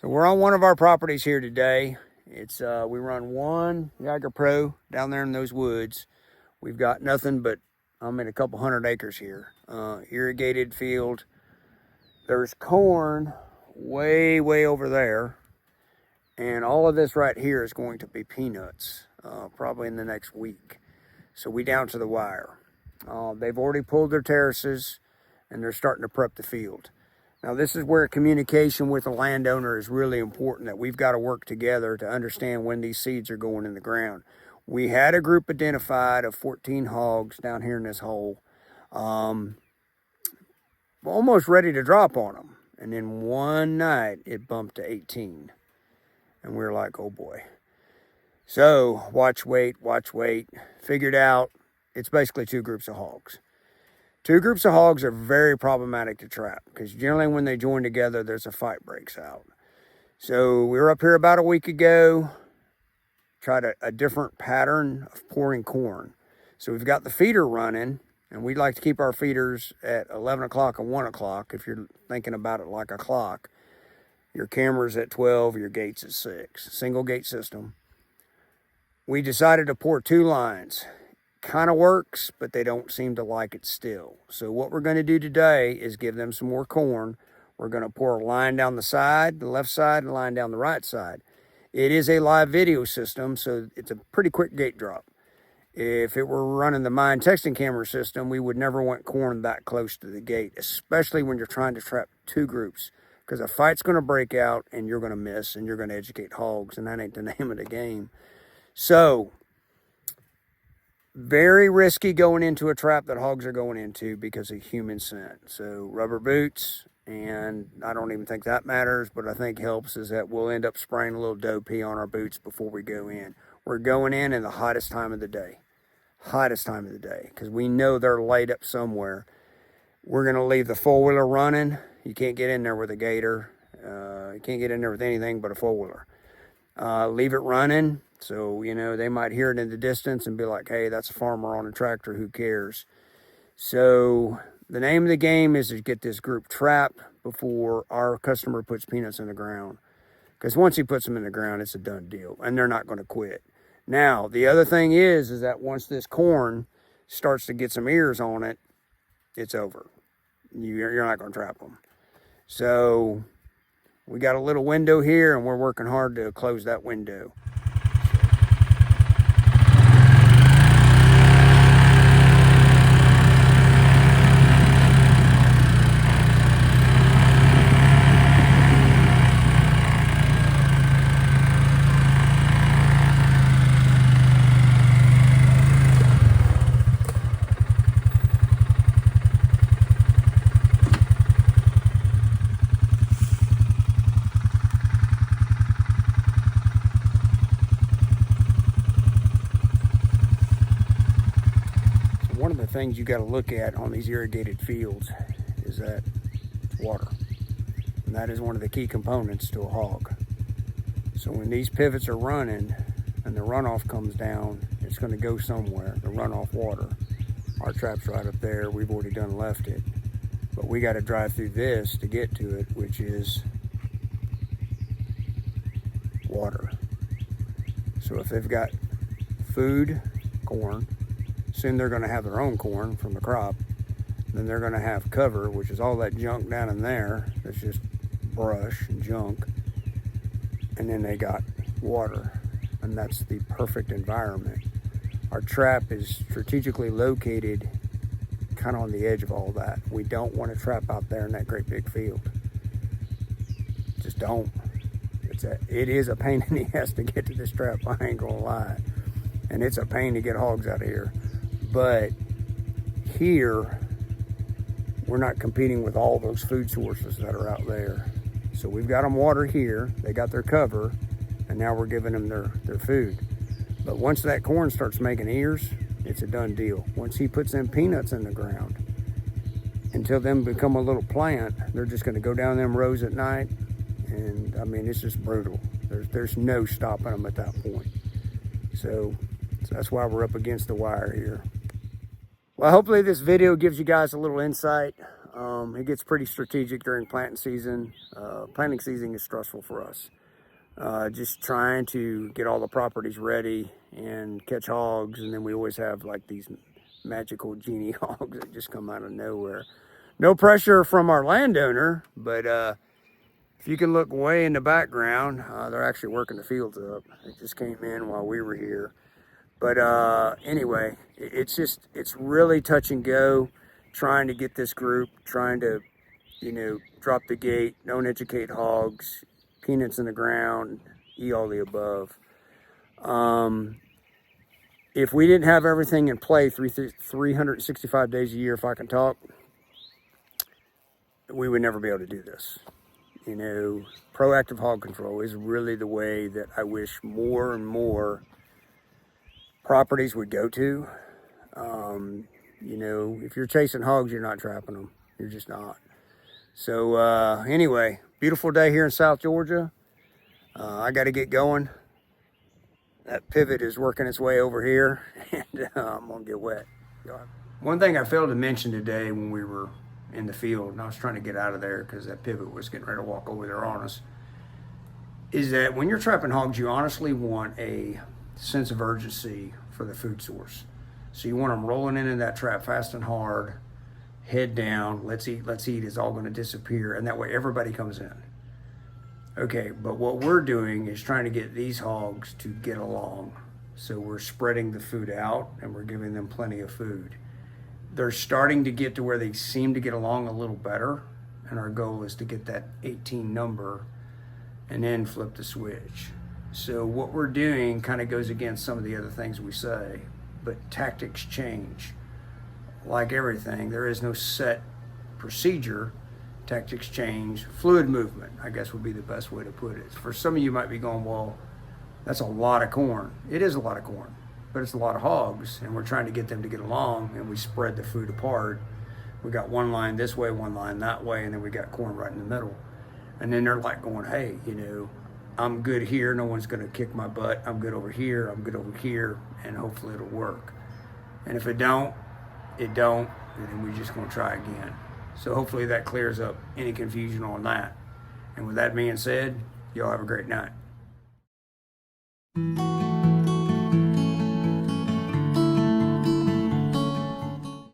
So we're on one of our properties here today. It's we run one Yager Pro down there in those woods. We've got nothing but, I'm in a couple hundred acres here. Irrigated field. There's corn way over there. And all of this right here is going to be peanuts, probably in the next week. So we down to the wire. They've already pulled their terraces and they're starting to prep the field. Now this is where communication with the landowner is really important, that we've got to work together to understand when these seeds are going in the ground. We had a group identified of 14 hogs down here in this hole, almost ready to drop on them. And then one night it bumped to 18. And we were like, oh boy. So watch, wait, figured out it's basically two groups of hogs. Two groups of hogs are very problematic to trap because generally when they join together, there's a fight breaks out. So we were up here about a week ago, tried a different pattern of pouring corn. So we've got the feeder running, and we'd like to keep our feeders at 11 o'clock and 1 o'clock. If you're thinking about it like a clock, your camera's at 12, your gate's at 6, single gate system. We decided to pour two lines. Kind of works, but they don't seem to like it still. So what we're going to do today is give them some more corn. We're going to pour a line down the side, the left side, and a line down the right side. It is a live video system, so it's a pretty quick gate drop. If it were running the mine texting camera system, we would never want corn that close to the gate, especially when you're trying to trap two groups, because a fight's going to break out and you're going to miss and you're going to educate hogs, and that ain't the name of the game. So very risky going into a trap that hogs are going into because of human scent. So rubber boots, and I don't even think that matters, but I think helps is that we'll end up spraying a little doe pee on our boots before we go in. We're going in the hottest time of the day. Hottest time of the day, because we know they're laid up somewhere. We're going to leave the four-wheeler running. You can't get in there with a gator. You can't get in there with anything but a four-wheeler. Leave it running. So, you know, they might hear it in the distance and be like, hey, that's a farmer on a tractor, who cares? So the name of the game is to get this group trapped before our customer puts peanuts in the ground. Because once he puts them in the ground, it's a done deal, and they're not going to quit. Now, the other thing is that once this corn starts to get some ears on it, it's over. You're not going to trap them. So we got a little window here, and we're working hard to close that window. One of the things you got to look at on these irrigated fields is that water. And that is one of the key components to a hog. So when these pivots are running and the runoff comes down, it's going to go somewhere, the runoff water. Our trap's right up there. We've already done left it. But we got to drive through this to get to it, which is water. So if they've got food, corn, soon they're going to have their own corn from the crop. Then they're going to have cover, which is all that junk down in there. That's just brush and junk. And then they got water, and that's the perfect environment. Our trap is strategically located kind of on the edge of all that. We don't want to trap out there in that great big field. Just don't. It is a pain in the ass to get to this trap, I ain't gonna lie. And it's a pain to get hogs out of here. But here, we're not competing with all those food sources that are out there. So we've got them water here, they got their cover, and now we're giving them their food. But once that corn starts making ears, it's a done deal. Once he puts them peanuts in the ground, until them become a little plant, they're just gonna go down them rows at night, and I mean, it's just brutal. There's no stopping them at that point. So that's why we're up against the wire here. Well, hopefully this video gives you guys a little insight. It gets pretty strategic during planting season. Planting season is stressful for us. Just trying to get all the properties ready and catch hogs, and then we always have like these magical genie hogs that just come out of nowhere. No pressure from our landowner, but if you can look way in the background, they're actually working the fields up. They just came in while we were here. But anyway, it's really touch and go, trying to get this group, trying to, drop the gate, don't educate hogs, peanuts in the ground, eat all the above. If we didn't have everything in play 365 days a year, if I can talk, we would never be able to do this. Proactive hog control is really the way that I wish more and more properties would go to. If you're chasing hogs, you're not trapping them. You're just not. So anyway, beautiful day here in South Georgia. I got to get going. That pivot is working its way over here, and I'm gonna get wet. One thing I failed to mention today when we were in the field, and I was trying to get out of there because that pivot was getting ready to walk over there on us, is that when you're trapping hogs, you honestly want a sense of urgency for the food source. So you want them rolling into that trap fast and hard, head down, let's eat is all going to disappear, and that way everybody comes in. Okay, but what we're doing is trying to get these hogs to get along. So we're spreading the food out and we're giving them plenty of food. They're starting to get to where they seem to get along a little better, and our goal is to get that 18 number and then flip the switch. So what we're doing kind of goes against some of the other things we say, but tactics change. Like everything, there is no set procedure. Tactics change. Fluid movement, I guess, would be the best way to put it. For some of you might be going, well, that's a lot of corn. It is a lot of corn, but it's a lot of hogs, and we're trying to get them to get along, and we spread the food apart. We got one line this way, one line that way, and then we got corn right in the middle. And then they're like going, hey, I'm good here, no one's gonna kick my butt. I'm good over here, I'm good over here, and hopefully it'll work. And if it don't, and then we're just gonna try again. So hopefully that clears up any confusion on that. And with that being said, y'all have a great night.